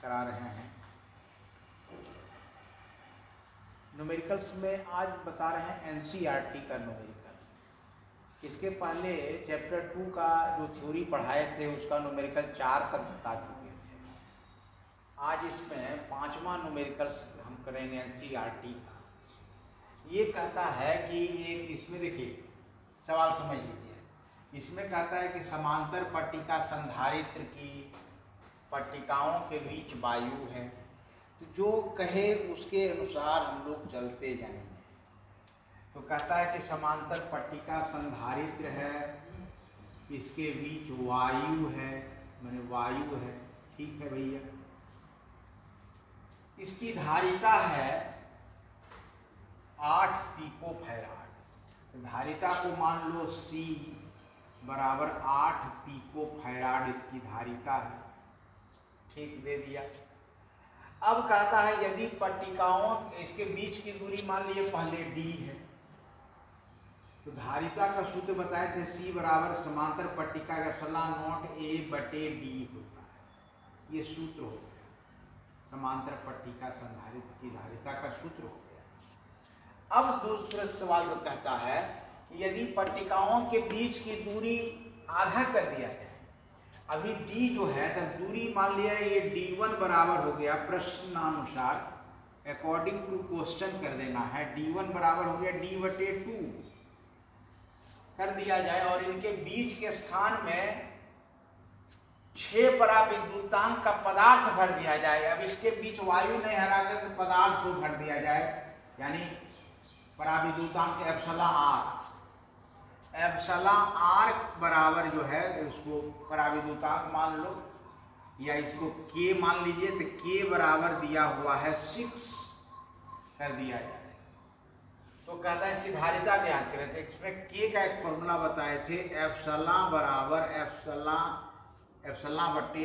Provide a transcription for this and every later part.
करा रहे हैं। न्यूमेरिकल्स में आज बता रहे हैं एनसीईआरटी का न्यूमेरिकल। इसके पहले चैप्टर 2 का जो थ्योरी पढ़ाए थे उसका न्यूमेरिकल 4 तक बता चुके थे। आज इसमें 5वां न्यूमेरिकल्स हम करेंगे एनसीईआरटी का। ये कहता है कि एक इसमें देखिए सवाल समझ लीजिए। इसमें कहता है कि समांतर पट्टिका संधारित्र की पट्टिकाओं के बीच वायु है, तो जो कहे उसके अनुसार हम लोग चलते जाएंगे। तो कहता है कि समांतर पट्टिका संधारित्र है, इसके बीच वायु है, माने वायु है, ठीक है भैया। इसकी धारिता है 8 पिकोफैराड। धारिता को मान लो C बराबर 8 पिकोफैराड इसकी धारिता है, ठीक दे दिया। अब कहता है यदि पट्टिकाओं इसके बीच की दूरी मान लिए पहले D है, तो धारिता का सूत्र बताए थे C बराबर समांतर पट्टिका का एप्सिलॉन नॉट A बटे D होता है। ये सूत्र हो गया समांतर पट्टिका संधारित्र की धारिता का सूत्र हो गया। अब दूसरे सवाल में कहता है कि यदि पट्टिकाओं के बीच की दूरी आधा कर दिया जाए, अभी D जो है तब दूरी मान लिया ये D1 बराबर हो गया, प्रश्नानुसार अकॉर्डिंग टू क्वेश्चन कर देना है। D1 बराबर हो गया D बटे 2 कर दिया जाए, और इनके बीच के स्थान में 6 पराविद्युतांक का पदार्थ भर दिया जाए। अब इसके बीच वायु नहीं हरा कर पदार्थ को भर दिया जाए, यानी पराविद्युतांक एप्सिलॉन आर बराबर जो है उसको पराविद्युतांक मान लो, या इसको K मान लीजिए। तो K बराबर दिया हुआ है 6 कर दिया जाए। तो कहता है इसकी धारिता ज्ञात करें। तो इसमें K का एक फॉर्मूला बताए थे, एप्सिलॉन बराबर एप्सिलॉन बटे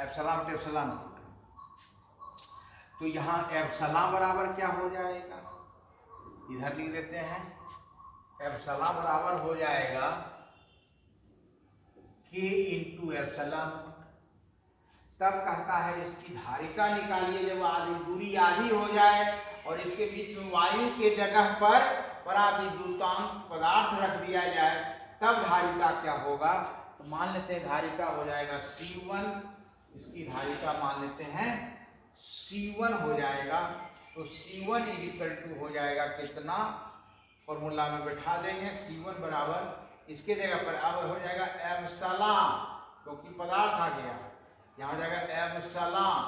एप्सिलॉन। तो यहाँ एप्सिलॉन बराबर क्या हो जाएगा, इधर लिख देते हैं। एप्सिलॉन बराबर हो जाएगा K इंटू एप्सिलॉन। तब कहता है इसकी धारिता निकालिए जब आधी दूरी आधी हो जाए और इसके बीच में वायु के जगह पर पराविद्युतांक पदार्थ रख दिया जाए, तब धारिता क्या होगा। तो मान लेते हैं धारिता हो जाएगा C1, इसकी धारिता मान लेते हैं C1 हो जाएगा। तो C1 इक्वल टू हो जाएगा कितना, फॉर्मूला में बैठा देंगे। C1 बराबर इसके जगह पर अब हो जाएगा एप्सिलॉन, क्योंकि पदार्थ आ गया, यहाँ हो जाएगा एप्सिलॉन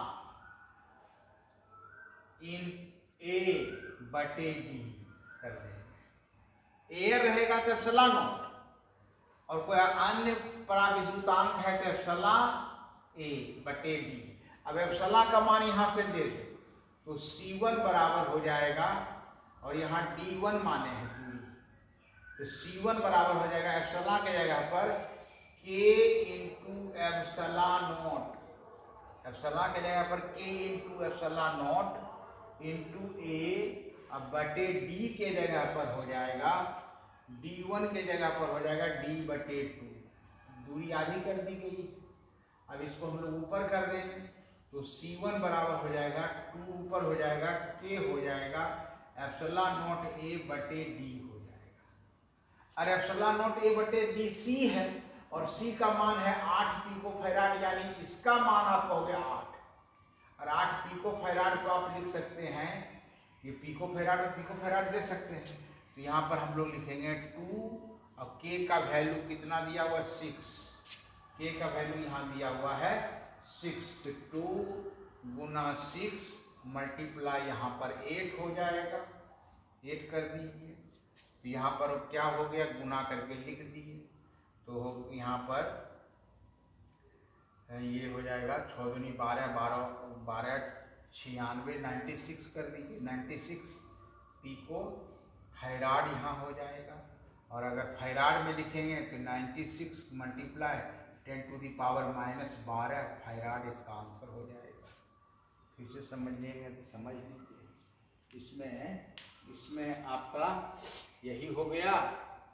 इन A बटे D कर देंगे। A रहेगा तो एप्सिलॉन और कोई अन्य पराविद्युतांक है तो एप्सिलॉन A बटे D। अब एप्सिलॉन का मान यहाँ से दे दे तो C1 बराबर हो जाएगा, और यहाँ D1 माने हैं दूरी, तो C1 बराबर हो जाएगा एप्सिलॉन के जगह पर K into epsilon not, epsilon के जगह पर K into epsilon not into A, अब बटे D के जगह पर हो जाएगा D1 के जगह पर हो जाएगा D बटे 2। दूरी आधी कर दी गई। अब इसको हम लोग ऊपर कर देंगे तो C1 बराबर हो जाएगा 2 ऊपर हो जाएगा K हो जाएगा एप्सिलॉन नॉट A बटे D हो जाएगा। और एप्सिलॉन नॉट A बटे D C है, और C का मान है 8 पिकोफैराड, यानी इसका मान आपका हो गया 8। और 8 पिकोफैराड को आप लिख सकते हैं, ये पिकोफैराड और पिकोफैराड दे सकते हैं। तो यहाँ पर हम लोग लिखेंगे 2, और K का वैल्यू कितना दिया हुआ 6, K का वैल्यू यहाँ दिया हुआ है 6। तो 2 गुना 6 मल्टीप्लाई यहाँ पर 8 हो जाएगा, 8 कर दीजिए। तो यहाँ पर क्या हो गया, गुना करके लिख दिए। तो यहाँ पर ये हो जाएगा 6 दूनी 12, 12 96, 96 कर दीजिए। 96 पिको फैराड यहाँ हो जाएगा। और अगर फैराड में लिखेंगे तो 96 multiply 10 to the power -12 farad इसका आंसर हो जाएगा। फिर से समझिएगा तो समझ लीजिए। इसमें आपका यही हो गया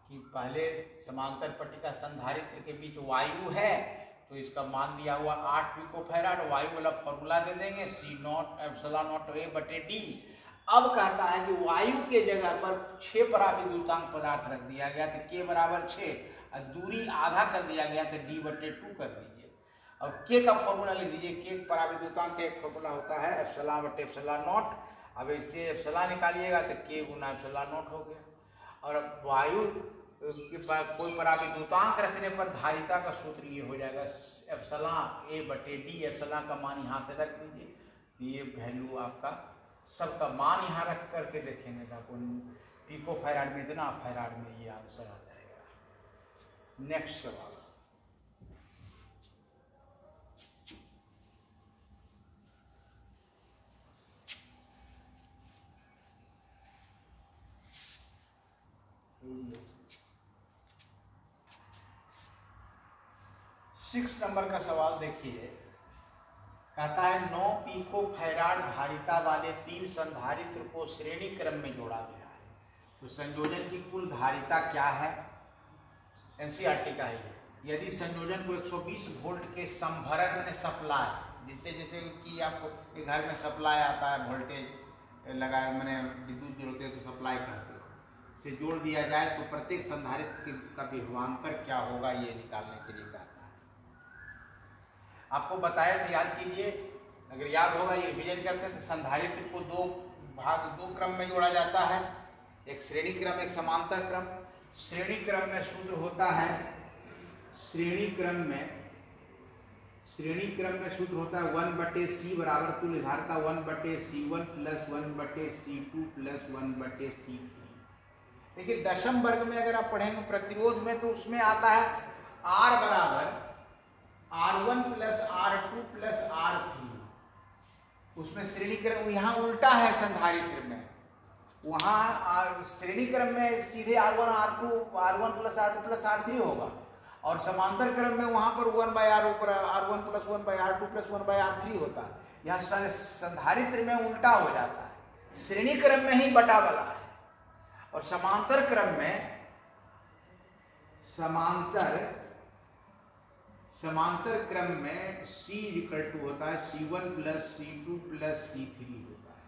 कि पहले समांतर पट्टिका संधारित्र के बीच वायु है, तो इसका मान दिया हुआ 8 पिकोफैराड, वायु वाला फॉर्मूला दे देंगे C0 एप्सिलॉन नॉट A बटे D। अब कहता है कि वायु के जगह पर 6 पराविद्युतांक पदार्थ रख दिया गया, तो K बराबर 6 और दूरी आधा कर दिया गया, तो D बटे 2 कर दीजिए। और K का फॉर्मूला लिख दीजिए। K पराविद्युतांक का एक फॉर्मूला होता है एप्सिलॉन बटे एप्सिलॉन नॉट। अब इससे एप्सिलॉन निकालिएगा तो K गुना एप्सिलॉन नॉट हो गया। और अब वायु कोई पराविद्युतांक रखने पर धारिता का सूत्र ये हो जाएगा एप्सिलॉन A बटे D। एप्सिलॉन का मान यहाँ से रख दीजिए, ये वैल्यू आपका सबका मान यहाँ रख करके देखेंगे तो आपको पिकोफैराड में इतना, फैराड में ये आंसर आ जाएगा। नेक्स्ट सवाल, सिक्स नंबर का सवाल देखिए। कहता है 9 पिकोफैराड धारिता वाले 3 संधारित्र को श्रेणी क्रम में जोड़ा गया है, तो संयोजन की कुल धारिता क्या है? एनसीईआरटी का है। यदि संयोजन को 120 वोल्ट के संभरक में सप्लाई, जिससे जैसे कि आपको घर में सप्लाई आता है, वोल्टेज लगाए मैंने विद्युत जोड़ते हैं तो सप्लाई करते हो, से जोड़ दिया जाए तो प्रत्येक संधारित्र का विभवांतर क्या होगा, ये निकालने के लिए कहता है। आपको बताया था, याद कीजिए, अगर याद होगा ये रिवीजन करते हैं तो संधारित्र को दो क्रम में जोड़ा जाता है, एक श्रेणी क्रम एक समांतर क्रम। श्रेणी क्रम में सूत्र होता है, श्रेणी क्रम में सूत्र होता है 1/C बराबर तुल्य धारिता 1/C1 plus 1/C2 plus 1/C3। देखिए दशम वर्ग में अगर आप पढ़ेंगे प्रतिरोध में, तो उसमें आता है R बराबर R1 plus R2 plus R3। उसमें श्रेणी क्रम यहाँ उल्टा है, संधारित्र में वहाँ श्रेणी क्रम में सीधे R1 plus R2 plus R3 होगा, और समांतर क्रम में वहाँ पर 1/R1 plus 1/R2 plus 1/R3 होता है। यहाँ संधारित्र में उल्टा हो जाता है, श्रेणी क्रम में ही बटा वाला है, और समांतर क्रम में समांतर क्रम में C इक्वल टू होता है C1 plus C2 plus C3 होता है,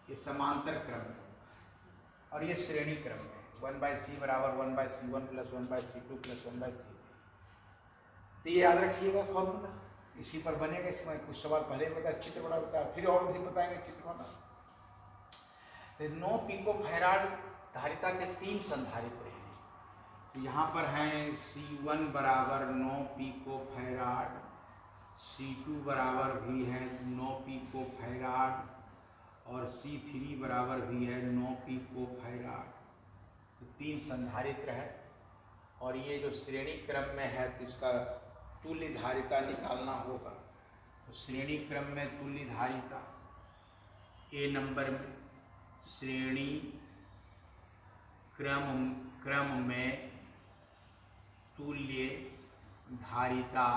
ये समांतर क्रम में। और ये श्रेणी क्रम में 1/C बराबर 1/C1 plus 1/C2 plus 1/C3। तो ये याद रखिएगा फॉर्मूला, इसी पर बनेगा। इसमें कुछ सवाल पहले बताया, चित्र बड़ा बताया, फिर और भी बताएंगे चित्र बना। 9 पिकोफैराड धारिता के 3 संधारित्र हैं। यहाँ पर हैं C1 बराबर 9 पिकोफैराड, C2 बराबर भी है 9 पिकोफैराड, और C3 बराबर भी है 9 पिकोफैराड। तो 3 संधारित्र है, और ये जो श्रेणी क्रम में है तो इसका तुल्य धारिता निकालना होगा। तो श्रेणी क्रम में तुल्य धारिता A नंबर में, श्रेणी क्रम में तुल्य धारिता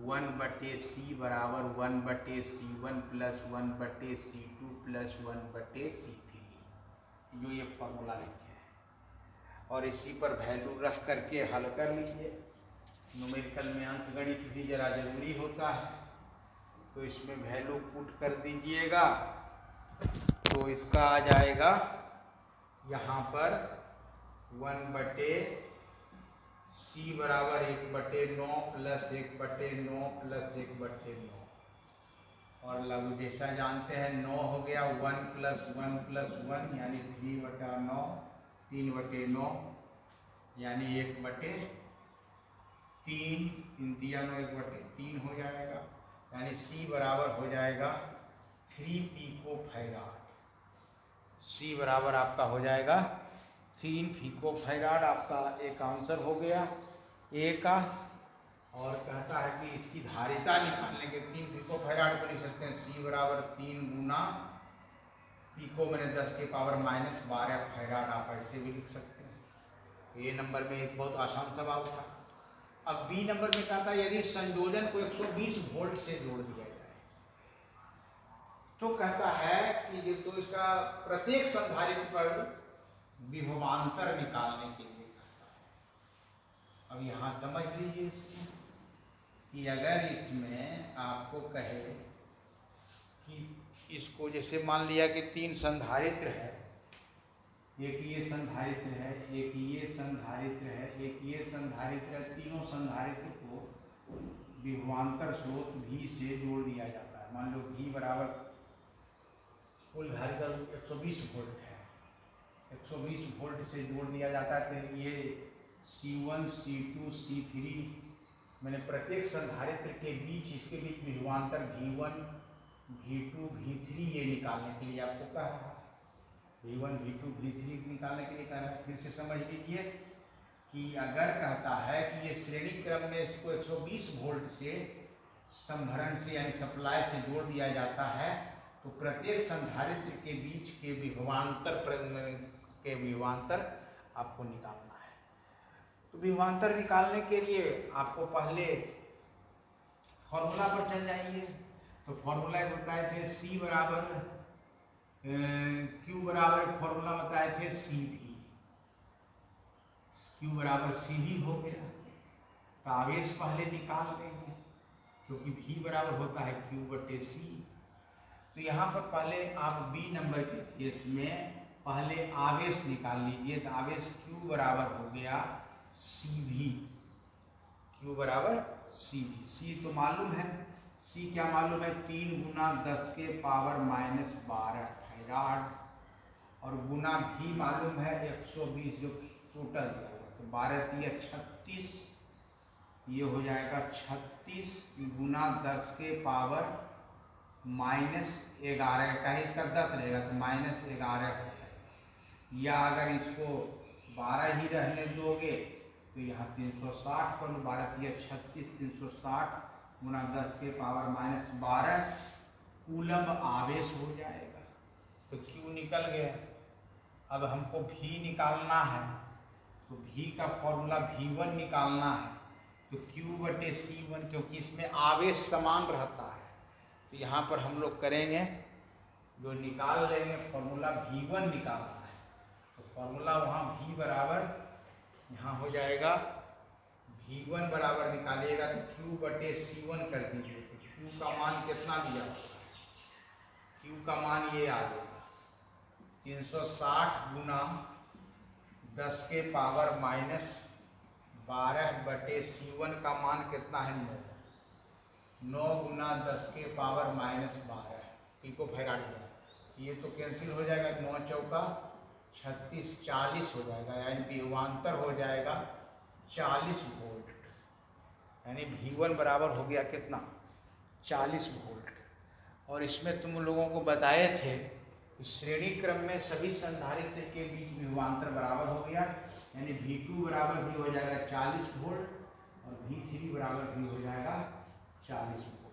1/C बराबर 1/C1 plus 1/C2 plus 1/C3, जो ये फॉर्मूला लिखे हैं। और इसी पर वैल्यू रख करके हल कर लीजिए। न्यूमेरिकल में अंकगणित भी जरा जरूरी होता है, तो इसमें वैल्यू पुट कर दीजिएगा, तो इसका आ जाएगा यहाँ पर 1/C बराबर 1/9 प्लस 1/9 प्लस 1/9, और लघु जैसा जानते हैं 9 हो गया 1 प्लस 1 प्लस 1 यानी 3/9, 3/9 यानी 1/3, 3 दिया 9 1/3 हो जाएगा, यानी C बराबर हो जाएगा 3 पिकोफैराड। C बराबर आपका हो जाएगा 3 पिकोफैराड। आपका एक आंसर हो गया A का। और कहता है कि इसकी धारिता निकालने के 3 पिकोफैराड को लिख सकते हैं C बराबर 3 गुना पिको मैंने 10 के पावर -12 फैराड, आप ऐसे भी लिख सकते हैं। A नंबर में एक बहुत आसान सवाल था। अब B नंबर में कहता है यदि संयोजन को 120 वोल्ट से जोड़ दिया जाए, तो कहता है कि तो इसका प्रत्येक संधारित्र पर विभवांतर निकालने के लिए अब यहाँ समझ लीजिए इसको कि अगर इसमें आपको कहे कि इसको जैसे मान लिया कि 3 संधारित्र है, एक ये संधारित्र है, एक ये संधारित्र है, एक ये संधारित्र है, तीनों संधारित्र को विभवांतर स्रोत V से जोड़ दिया जाता है। मान लो V बराबर कुल धारिता 120 वोल्ट है, 120 वोल्ट से जोड़ दिया जाता है। तो ये C1, C2, C3 मैंने प्रत्येक संधारित्र के बीच इसके बीच विभवांतर V1, V2, V3 ये निकालने के लिए आपको कहा है। V1, V2, V3 निकालने के लिए कह रहा है। फिर से समझ लीजिए कि अगर कहता है कि ये श्रेणी क्रम में इसको 120 वोल्ट से संभरण से यानी सप्लाई से जोड़ दिया जाता है, तो प्रत्येक संधारित्र के बीच के विभवांतर आपको निकालना है। तो विभवांतर निकालने के लिए आपको पहले फॉर्मूला पर चल जाइए। तो फॉर्मूला बताए थे C बराबर Q बराबर फॉर्मूला बताए थे CV, Q बराबर CV हो गया। तो आवेश पहले निकाल लेंगे क्योंकि V बराबर होता है Q बटे C। तो यहाँ पर पहले आप B नंबर के केस में पहले आवेश निकाल लीजिए। तो आवेश Q बराबर हो गया CV, Q बराबर CV। C तो मालूम है, C क्या मालूम है, 3 गुना 10 के पावर माइनस 12 फैराड, और गुना V मालूम है 120 जो टोटल दिया हुआ। तो 12 3 36, ये हो जाएगा 36 गुना 10 के पावर माइनस 11, कहीं इसका 10 रहेगा तो माइनस 11 हो जाएगा। या अगर इसको 12 ही रहने दोगे तो यहाँ 360 पर 12 3 36, 360 गुना 10 के पावर माइनस 12 कूलम आवेश हो जाएगा। तो Q निकल गया। अब हमको V निकालना है, तो V का फॉर्मूला V1 निकालना है। तो Q बटे C1, क्योंकि इसमें आवेश समान रहता है, तो यहाँ पर हम लोग करेंगे जो निकाल लेंगे फॉर्मूला V1 निकालना है। तो फॉर्मूला वहाँ V बराबर यहाँ हो जाएगा, V1 बराबर निकालिएगा तो Q बटे C1 कर दीजिए। तो Q का मान कितना दिया होगा, Q का मान ये आ गया 360 गुना 10 के पावर माइनस 12 बटे C1 का मान कितना है 9 गुना 10 के पावर माइनस 12 पिको फैराड में। ये तो कैंसिल हो जाएगा, 9 चौका 36, 40 हो जाएगा, यानी विभवांतर हो जाएगा 40 वोल्ट। यानी V1 बराबर हो गया कितना 40 वोल्ट। और इसमें तुम लोगों को बताए थे कि श्रेणी क्रम में सभी संधारित्र के बीच विभवांतर बराबर हो गया, यानी V2 बराबर भी हो जाएगा 40 वोल्ट और V3 बराबर भी हो जाएगा 40 वोल्ट।